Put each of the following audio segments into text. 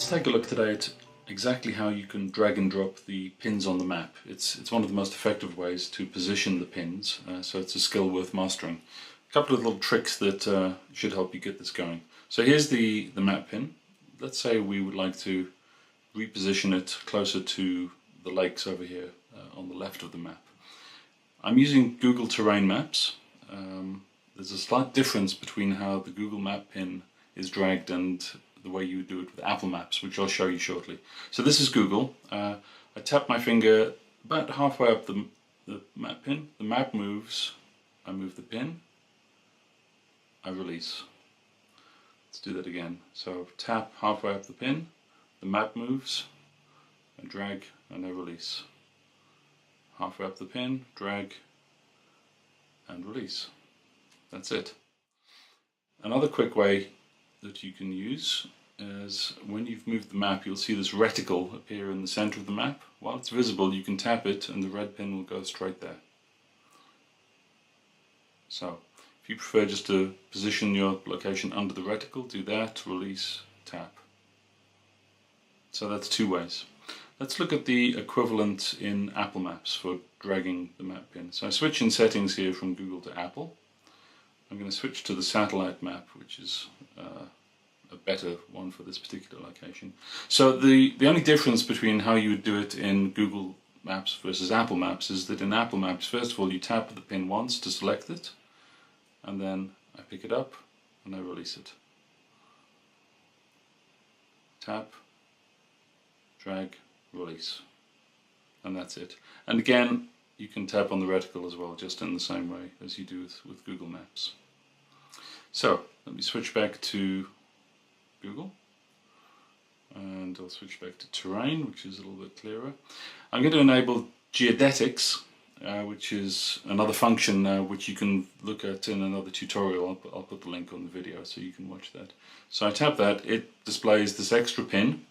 Let's take a look today at exactly how you can drag and drop the pins on the map. It's one of the most effective ways to position the pins, so it's a skill worth mastering. A couple of little tricks that should help you get this going. So here's the map pin. Let's say we would like to reposition it closer to the lakes over here on the left of the map. I'm using Google Terrain Maps. There's a slight difference between how the Google Map pin is dragged and the way you do it with Apple Maps, which I'll show you shortly. So this is Google. I tap my finger about halfway up the map pin. The map moves. I move the pin. I release. Let's do that again. So tap halfway up the pin. The map moves. I drag and I release. Halfway up the pin, drag and release. That's it. Another quick way that you can use is when you've moved the map, you'll see this reticle appear in the center of the map. While it's visible, you can tap it and the red pin will go straight there. So if you prefer just to position your location under the reticle, do that, release, tap. So that's two ways. Let's look at the equivalent in Apple Maps for dragging the map pin. So I switch in settings here from Google to Apple. I'm going to switch to the satellite map, which is a better one for this particular location. So the only difference between how you would do it in Google Maps versus Apple Maps is that in Apple Maps, first of all, you tap the pin once to select it, and then I pick it up and I release it. Tap, drag, release, and that's it. And again, you can tap on the reticle as well, just in the same way as you do with Google Maps. So let me switch back to Google, and I'll switch back to Terrain, which is a little bit clearer. I'm going to enable geodetics, which is another function which you can look at in another tutorial. I'll put the link on the video so you can watch that. So I tap that, it displays this extra pin.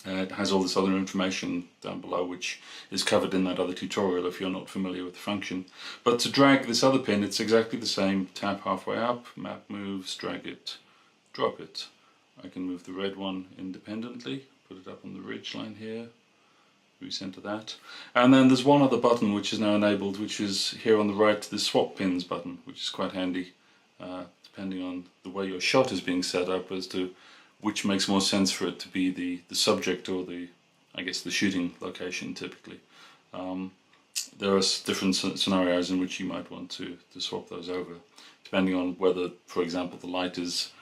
It has all this other information down below which is covered in that other tutorial if you're not familiar with the function. But to drag this other pin, it's exactly the same. Tap halfway up, map moves, drag it, drop it. I can move the red one independently, put it up on the ridge line here, recenter that. And then there's one other button which is now enabled, which is here on the right, the swap pins button, which is quite handy depending on the way your shot is being set up as to which makes more sense for it to be the subject or I guess the shooting location typically. There are different scenarios in which you might want to swap those over, depending on whether, for example, the light is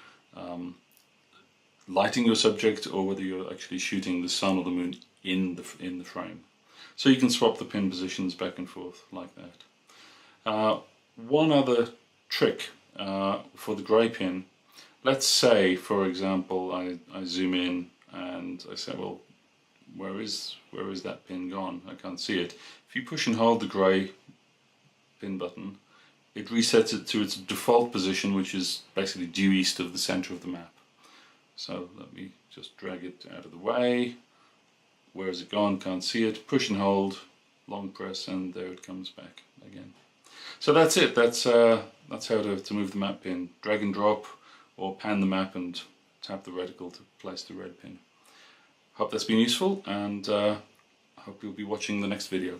lighting your subject or whether you're actually shooting the sun or the moon in the frame. So you can swap the pin positions back and forth like that. One other trick for the grey pin. Let's say, for example, I zoom in and I say, well, where is that pin gone? I can't see it. If you push and hold the grey pin button, it resets it to its default position, which is basically due east of the center of the map. So let me just drag it out of the way. Where is it gone? Can't see it. Push and hold, long press, and there it comes back again. So that's it. That's how to move the map pin. Drag and drop, or pan the map and tap the reticle to place the red pin. Hope that's been useful, and hope you'll be watching the next video.